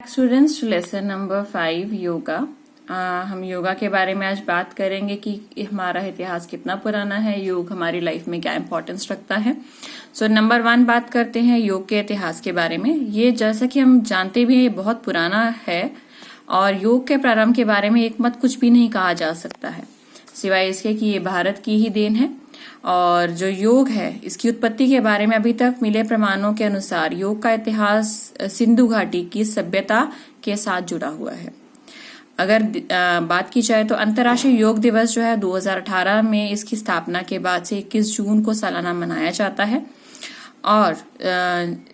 Students, lesson number 5 yoga. हम योगा के बारे में आज बात करेंगे कि हमारा इतिहास कितना पुराना है, योग हमारी लाइफ में क्या इंपॉर्टेंस रखता है। नंबर 1 बात करते हैं योग के इतिहास के बारे में। ये जैसा कि हम जानते भी हैं, ये बहुत पुराना है और योग के प्रारंभ के बारे में एक मत कुछ भी नहीं कहा जा सकता है, सिवाय इसके कि ये भारत की ही देन है। और जो योग है, इसकी उत्पत्ति के बारे में अभी तक मिले प्रमाणों के अनुसार योग का इतिहास सिंधु घाटी की सभ्यता के साथ जुड़ा हुआ है। अगर बात की जाए तो अंतर्राष्ट्रीय योग दिवस जो है 2018 में इसकी स्थापना के बाद से 21 जून को सालाना मनाया जाता है और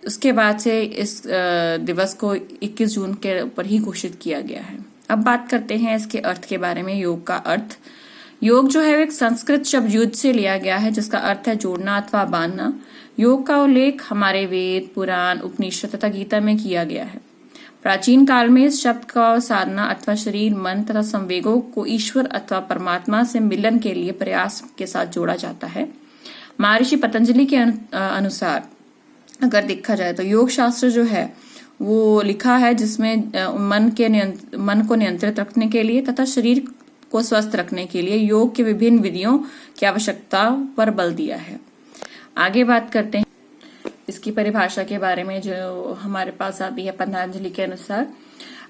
उसके बाद से इस दिवस को 21 जून के ऊपर ही घोषित किया गया है। अब बात करते हैं इसके अर्थ के बारे में। योग का अर्थ, योग जो है एक संस्कृत शब्द युद्ध से लिया गया है जिसका अर्थ है जोड़ना अथवा बांधना। योग का उल्लेख हमारे वेद, पुराण, उपनिषद तथा गीता में किया गया है। प्राचीन काल में इस शब्द का साधना अथवा शरीर, मन तथा संवेगों को ईश्वर अथवा परमात्मा से मिलन के लिए प्रयास के साथ जोड़ा जाता है। महर्षि पतंजलि के अनुसार अगर देखा जाए तो योग शास्त्र जो है वो लिखा है जिसमें मन को नियंत्रित रखने के लिए तथा शरीर को स्वस्थ रखने के लिए योग के विभिन्न विधियों की आवश्यकता पर बल दिया है। आगे बात करते हैं इसकी परिभाषा के बारे में जो हमारे पास आती है पतंजलि के अनुसार।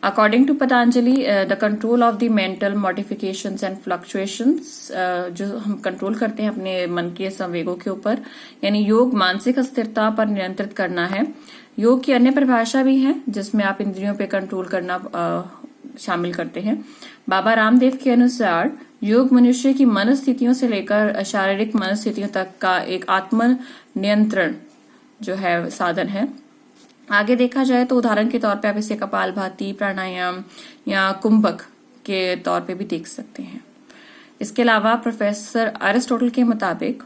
According to Patanjali, the control of the mental modifications and fluctuations, जो हम कंट्रोल करते हैं अपने मन के संवेगों के ऊपर, यानी योग मानसिक अस्थिरता पर नियंत्रित करना है। योग की अन्य परिभाषा भी है जिसमें आप इंद्रियों पे कंट्रोल करना शामिल करते हैं। बाबा रामदेव के अनुसार योग मनुष्य की मनस्थितियों से लेकर शारीरिक मनस्थितियों तक का एक आत्म नियंत्रण जो है साधन है। आगे देखा जाए तो उदाहरण के तौर पे आप इसे कपालभाति, प्राणायाम या कुंभक के तौर पे भी देख सकते हैं। इसके अलावा प्रोफेसर अरिस्टोटल के मुताबिक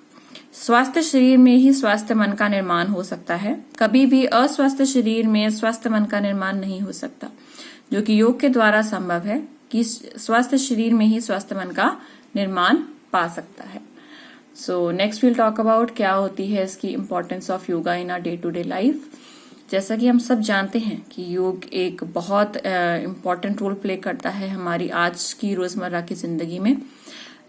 स्वस्थ शरीर में ही स्वस्थ मन का निर्माण हो सकता है। कभी भी अस्वस्थ शरीर में स्वस्थ मन का निर्माण नहीं हो सकता, जो कि योग के द्वारा संभव है कि स्वस्थ शरीर में ही स्वस्थ मन का निर्माण पा सकता है। नेक्स्ट विल टॉक अबाउट क्या होती है इसकी importance of yoga in our day to day life. जैसा कि हम सब जानते हैं कि योग एक बहुत इम्पॉर्टेंट रोल प्ले करता है हमारी आज की रोजमर्रा की जिंदगी में।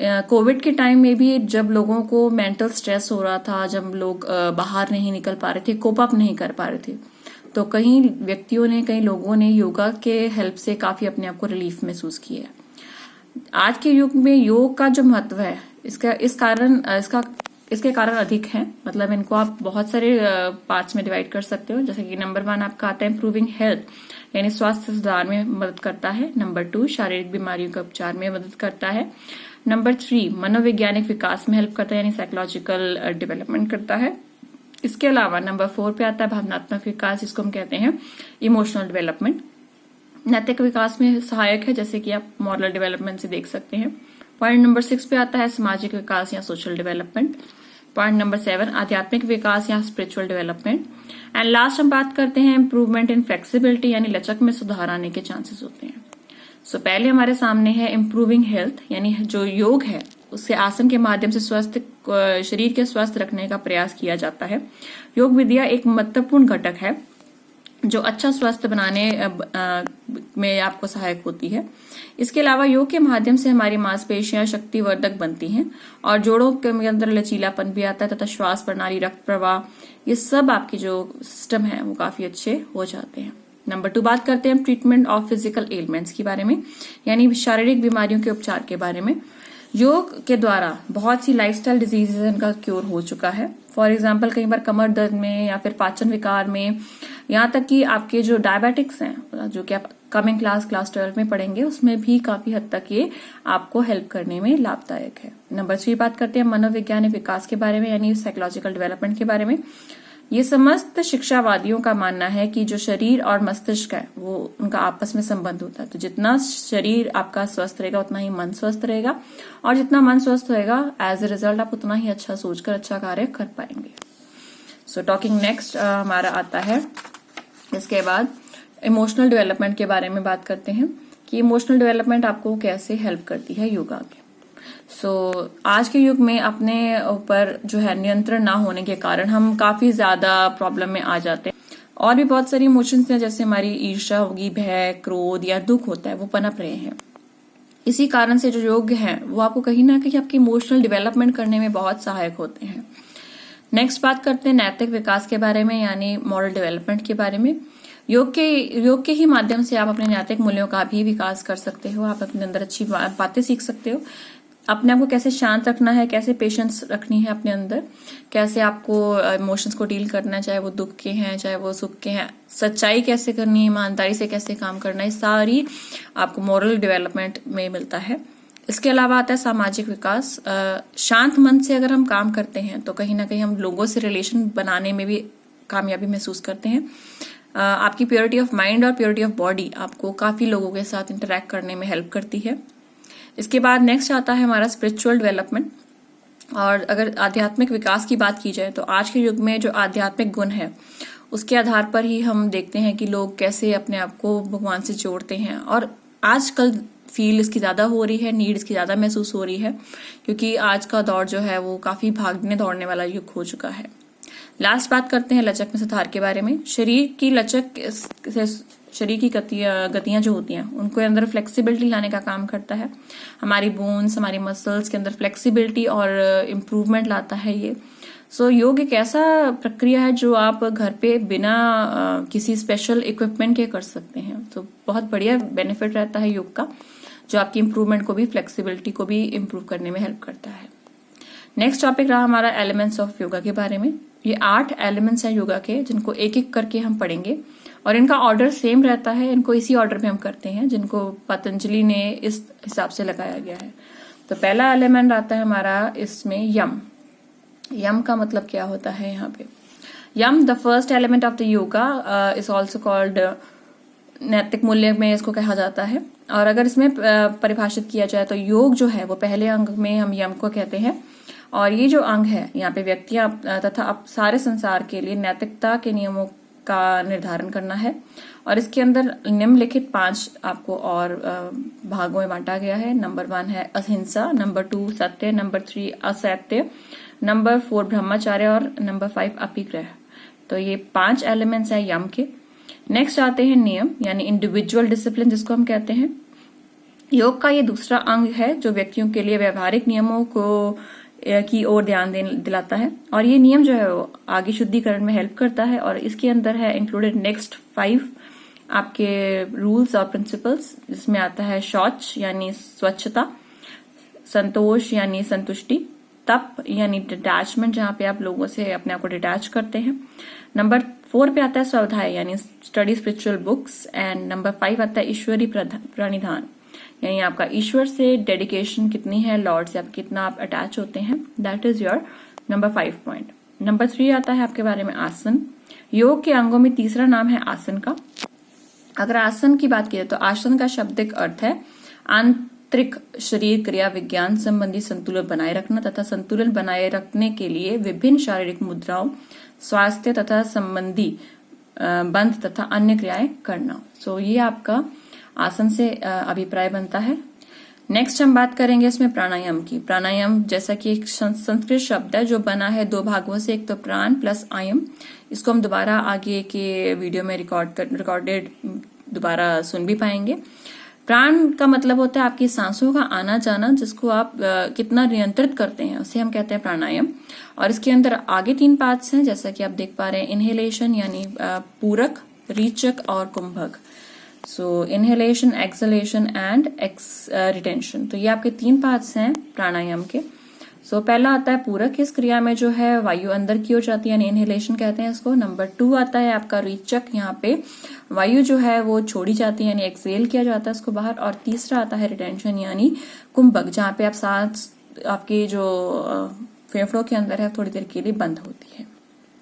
कोविड के टाइम में भी जब लोगों को मेंटल स्ट्रेस हो रहा था, जब लोग बाहर नहीं निकल पा रहे थे, कोप अप नहीं कर पा रहे थे, तो कई व्यक्तियों ने, कई लोगों ने योगा के हेल्प से काफी अपने आप को रिलीफ महसूस किया है। आज के युग में योग का जो महत्व है इसके कारण अधिक है। मतलब इनको आप बहुत सारे पार्ट्स में डिवाइड कर सकते हो। जैसे कि नंबर 1 आपका आता है इम्प्रूविंग हेल्थ, यानी स्वास्थ्य सुधार में मदद करता है। नंबर 2 शारीरिक बीमारियों के उपचार में मदद करता है। नंबर 3 मनोवैज्ञानिक विकास में हेल्प करता है, यानी साइकोलॉजिकल डेवलपमेंट करता है। इसके अलावा नंबर 4 पे आता है भावनात्मक विकास, जिसको हम कहते हैं इमोशनल डेवलपमेंट। नैतिक विकास में सहायक है, जैसे कि आप मॉरल डेवलपमेंट से देख सकते हैं। पॉइंट नंबर 6 पे आता है सामाजिक विकास या सोशल डेवलपमेंट। पॉइंट नंबर 7 आध्यात्मिक विकास या स्पिरिचुअल डेवलपमेंट। एंड लास्ट हम बात करते हैं इम्प्रूवमेंट इन फ्लेक्सिबिलिटी, यानी लचक में सुधार आने के चांसेस होते हैं। पहले हमारे सामने है इम्प्रूविंग हेल्थ, यानी जो योग है उससे आसन के माध्यम से शरीर के स्वस्थ रखने का प्रयास किया जाता है। योग विद्या एक महत्वपूर्ण घटक है जो अच्छा स्वास्थ्य बनाने में आपको सहायक होती है। इसके अलावा योग के माध्यम से हमारी मांसपेशियां शक्तिवर्धक बनती हैं और जोड़ों के अंदर लचीलापन भी आता है तथा श्वास प्रणाली, रक्त प्रवाह, ये सब आपकी जो सिस्टम है वो काफी अच्छे हो जाते हैं। नंबर 2 बात करते हैं ट्रीटमेंट ऑफ फिजिकल एलिमेंट्स के बारे में, यानी शारीरिक बीमारियों के उपचार के बारे में। योग के द्वारा बहुत सी लाइफस्टाइल डिजीजेस का क्योर हो चुका है। फॉर एग्जांपल कई बार कमर दर्द में या फिर पाचन विकार में, यहाँ तक कि आपके जो डायबिटिक्स हैं, जो कि आप कमिंग क्लास 12 में पढ़ेंगे, उसमें भी काफी हद तक ये आपको हेल्प करने में लाभदायक है। नंबर 3 बात करते हैं मनोवैज्ञानिक विकास के बारे में, यानी साइकोलॉजिकल डेवलपमेंट के बारे में। ये समस्त शिक्षावादियों का मानना है कि जो शरीर और मस्तिष्क है वो उनका आपस में संबंध होता है। तो जितना शरीर आपका स्वस्थ रहेगा उतना ही मन स्वस्थ रहेगा, और जितना मन स्वस्थ रहेगा एज ए रिजल्ट आप उतना ही अच्छा सोचकर अच्छा कार्य कर पाएंगे। टॉकिंग नेक्स्ट हमारा आता है इसके बाद इमोशनल डेवलपमेंट के बारे में बात करते हैं कि इमोशनल डेवलपमेंट आपको कैसे हेल्प करती है योगा के। आज के युग में अपने ऊपर जो है नियंत्रण ना होने के कारण हम काफी ज्यादा प्रॉब्लम में आ जाते हैं और भी बहुत सारी इमोशंस हैं, जैसे हमारी ईर्ष्या होगी, भय, क्रोध या दुख होता है, वो पनप रहे हैं। इसी कारण से जो योग है वो आपको कहीं ना कहीं आपकी इमोशनल डेवलपमेंट करने में बहुत सहायक होते हैं। नेक्स्ट बात करते हैं नैतिक विकास के बारे में, यानी मॉरल डेवलपमेंट के बारे में। योग के ही माध्यम से आप अपने नैतिक मूल्यों का भी विकास कर सकते हो। आप अपने अंदर अच्छी बातें सीख सकते हो, अपने आप को कैसे शांत रखना है, कैसे पेशेंस रखनी है अपने अंदर, कैसे आपको इमोशंस को डील करना है, चाहे वो दुख के हैं चाहे वो सुख के हैं, सच्चाई कैसे करनी है, ईमानदारी से कैसे काम करना है, सारी आपको मॉरल डेवलपमेंट में मिलता है। इसके अलावा आता है सामाजिक विकास। शांत मन से अगर हम काम करते हैं तो कहीं ना कहीं हम लोगों से रिलेशन बनाने में भी कामयाबी महसूस करते हैं। आपकी प्योरिटी ऑफ माइंड और प्योरिटी ऑफ बॉडी आपको काफी लोगों के साथ इंटरेक्ट करने में हेल्प करती है। इसके बाद नेक्स्ट आता है हमारा स्पिरिचुअल डेवलपमेंट। और अगर आध्यात्मिक विकास की बात की जाए तो आज के युग में जो आध्यात्मिक गुण है उसके आधार पर ही हम देखते हैं कि लोग कैसे अपने आप को भगवान से जोड़ते हैं। और आजकल फील इसकी ज्यादा हो रही है, नीड इसकी ज्यादा महसूस हो रही है, क्योंकि आज का दौर जो है वो काफी भागने दौड़ने वाला युग हो चुका है। लास्ट बात करते हैं लचक में सुधार के बारे में। शरीर की लचक शरीर की गतियां जो होती हैं उनको अंदर फ्लेक्सिबिलिटी लाने का काम करता है। हमारी बोन्स, हमारी मसल्स के अंदर फ्लेक्सिबिलिटी और इम्प्रूवमेंट लाता है ये। योग एक ऐसा प्रक्रिया है जो आप घर पे बिना किसी स्पेशल इक्विपमेंट के कर सकते हैं। तो बहुत बढ़िया बेनिफिट रहता है योग का, जो आपकी इम्प्रूवमेंट को भी, फ्लेक्सिबिलिटी को भी इम्प्रूव करने में हेल्प करता है। नेक्स्ट टॉपिक रहा हमारा एलिमेंट्स ऑफ योगा के बारे में। ये 8 एलिमेंट्स हैं योगा के, जिनको एक एक करके हम पढ़ेंगे और इनका ऑर्डर सेम रहता है। इनको इसी ऑर्डर में हम करते हैं जिनको पतंजलि ने इस हिसाब से लगाया गया है। तो पहला एलिमेंट आता है हमारा इसमें यम। यम का मतलब क्या होता है यहाँ पे? Yama, the first element of the yoga, is also called, नैतिक मूल्य में इसको कहा जाता है। और अगर इसमें परिभाषित किया जाए तो योग जो है वो पहले अंग में हम यम को कहते हैं। और ये जो अंग है यहाँ पे व्यक्तियां तथा अब सारे संसार के लिए नैतिकता के नियमों का निर्धारण करना है। और इसके अंदर निम्नलिखित 5 आपको और भागों में बांटा गया है। नंबर 1 है अहिंसा, नंबर 2 सत्य, नंबर 3 असत्य, नंबर 4 ब्रह्मचर्य और नंबर 5 अपिग्रह। तो ये 5 एलिमेंट्स है यम के। नेक्स्ट आते हैं नियम, यानी इंडिविजुअल डिसिप्लिन जिसको हम कहते हैं। योग का ये दूसरा अंग है जो व्यक्तियों के लिए व्यवहारिक नियमों को की ओर ध्यान दिलाता है। और ये नियम जो है वो आगे शुद्धिकरण में हेल्प करता है। और इसके अंदर है इंक्लूडेड नेक्स्ट 5 आपके रूल्स और प्रिंसिपल्स, जिसमें आता है शौच यानी स्वच्छता, संतोष यानी संतुष्टि, तप यानी डिटैचमेंट, जहां पे आप लोगों से अपने आप को डिटैच करते हैं। नंबर 4 पे आता है स्वाध्याय यानी study spiritual books. And number 5 आता है ईश्वरी प्रणिधान, यानी आपका ईश्वर से डेडिकेशन कितनी है, लॉर्ड से आप कितना आप अटैच होते हैं। That is your number 5 point. Number 3 आता है आपके बारे में आसन। योग के अंगों में तीसरा नाम है आसन का। अगर आसन की बात की तो आसन का शाब्दिक अर्थ है आंतरिक शरीर क्रिया विज्ञान संबंधी संतुलन बनाए रखना तथा संतुलन बनाए रखने के लिए विभिन्न शारीरिक मुद्राओं, स्वास्थ्य तथा संबंधी बंध तथा अन्य क्रियाएं करना। ये आपका आसन से अभिप्राय बनता है। नेक्स्ट हम बात करेंगे इसमें प्राणायाम की। प्राणायाम जैसा कि एक संस्कृत शब्द है जो बना है 2 भागों से, एक तो प्राण प्लस आयम। इसको हम दोबारा आगे के वीडियो में रिकॉर्डेड दोबारा सुन भी पाएंगे। प्राण का मतलब होता है आपकी सांसों का आना जाना, जिसको आप कितना नियंत्रित करते हैं उसे हम कहते हैं प्राणायाम। और इसके अंदर आगे 3 पार्ट्स हैं, जैसा कि आप देख पा रहे हैं। इनहेलेशन यानी पूरक, रीचक और कुंभक। Inhalation, exhalation and retention. तो ये आपके 3 पार्ट्स हैं प्राणायाम के। पहला आता है पूरक। इस क्रिया में जो है वायु अंदर की ओर जाती है, यानी इनहेलेशन कहते हैं इसको। नंबर 2 आता है आपका रीचक, यहाँ पे वायु जो है वो छोड़ी जाती है, यानी एक्सेल किया जाता है इसको बाहर। और तीसरा आता है रिटेंशन यानी कुंभक, जहाँ पे आप सांस आपकी जो फेफड़ों के अंदर है थोड़ी देर के लिए बंद होती है।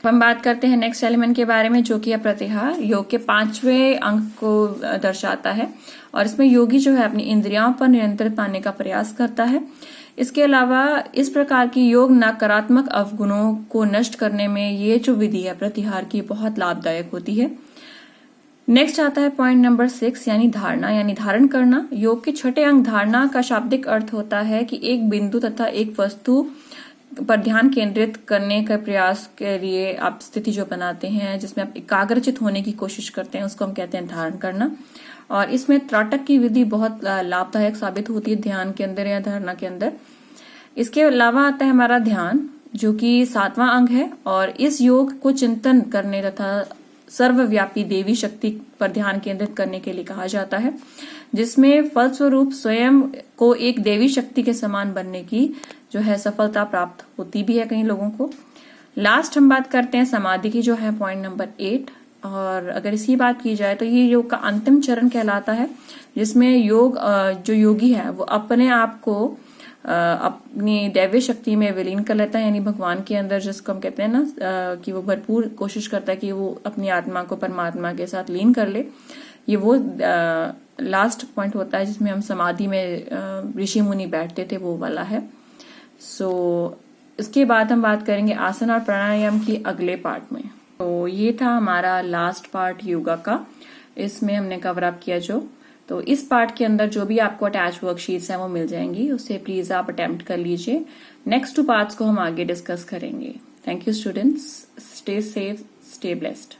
हम बात करते हैं नेक्स्ट एलिमेंट के बारे में, जो कि है प्रत्याहार। योग के 5वें अंग को दर्शाता है और इसमें योगी जो है अपनी इंद्रियों पर नियंत्रण पाने का प्रयास करता है। इसके अलावा इस प्रकार की योग नकारात्मक अवगुणों को नष्ट करने में ये जो विधि है प्रत्याहार की बहुत लाभदायक होती है। नेक्स्ट आता है पॉइंट नंबर 6 यानी धारणा, यानी धारण करना। योग के 6ठे अंग धारणा का शाब्दिक अर्थ होता है कि एक बिंदु तथा एक वस्तु पर ध्यान केंद्रित करने का प्रयास के लिए आप स्थिति जो बनाते हैं जिसमें आप एकाग्रचित होने की कोशिश करते हैं उसको हम कहते हैं ध्यान करना। और इसमें त्राटक की विधि बहुत लाभदायक साबित होती है ध्यान के अंदर या धारणा के अंदर। इसके अलावा आता है हमारा ध्यान, जो कि 7वां अंग है, और इस योग को चिंतन करने तथा सर्वव्यापी देवी शक्ति पर ध्यान केंद्रित करने के लिए कहा जाता है, जिसमें फलस्वरूप स्वयं को एक देवी शक्ति के समान बनने की जो है सफलता प्राप्त होती भी है कई लोगों को। लास्ट हम बात करते हैं समाधि की, जो है पॉइंट नंबर 8। और अगर इसकी बात की जाए तो ये योग का अंतिम चरण कहलाता है, जिसमें योग जो योगी है वो अपने आप को अपनी दैवीय शक्ति में विलीन कर लेता है, यानी भगवान के अंदर, जिसको हम कहते हैं ना कि वो भरपूर कोशिश करता है कि वो अपनी आत्मा को परमात्मा के साथ लीन कर ले। ये वो लास्ट पॉइंट होता है जिसमें हम समाधि में ऋषि मुनि बैठते थे, वो वाला है। इसके बाद हम बात करेंगे आसन और प्राणायाम की अगले पार्ट में। तो ये था हमारा लास्ट पार्ट योगा का, इसमें हमने कवर अप किया जो। तो इस पार्ट के अंदर जो भी आपको अटैच वर्कशीट्स हैं वो मिल जाएंगी, उससे प्लीज आप अटेम्प्ट कर लीजिए। नेक्स्ट 2 पार्ट्स को हम आगे डिस्कस करेंगे। Thank you students, stay safe, stay blessed.